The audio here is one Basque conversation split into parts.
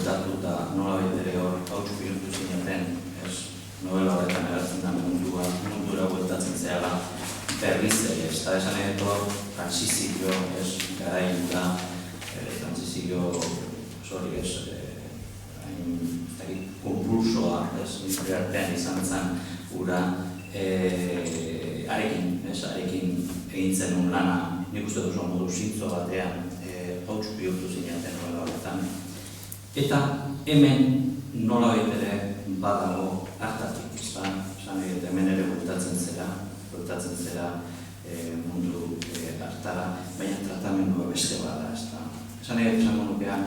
bueltatu eta nola ere hor hauts bihurtu zineten, novela horretan eratzen da mundura bueltatzen zehala berriz ere, ez da esan edo transizio, garailura, transizio, konpulsoa, nire artean izan zen ura arekin egin zenun lana, nik uste duzu modu zintzo batean hauts bihurtu zineten novela horretan. Eta hemen nola ere badago hartatik, hemen ere bueltatzen zera mundu hartara, baina tratamendua beste bada, esan esango nukean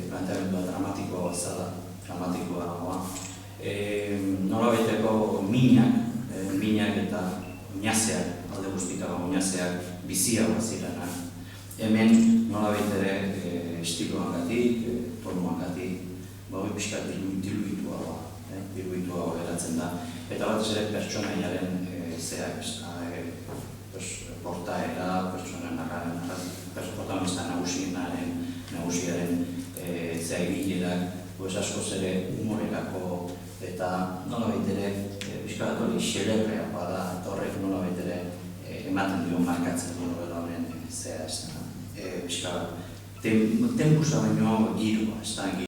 planteamendua dramatikoa bazala, dramatikoa nola baiteko minak eta oinazeak, alde guztitako oinazeak biziagoa zirenak. Hemen nola baitere estiloagatik, tonuagatik, hori pixka diluituagoa geratzen da. Eta batez ere pertsonaiaren zeak, portaera, protagonista nagusiaren zeak bilerak, askoz ere humorerako eta nola baitere pixka bat hori xelebrea bada, eta horrek nola baitere ematen dio markatzen du novela honen zea, pixka bat tempusa baino girua,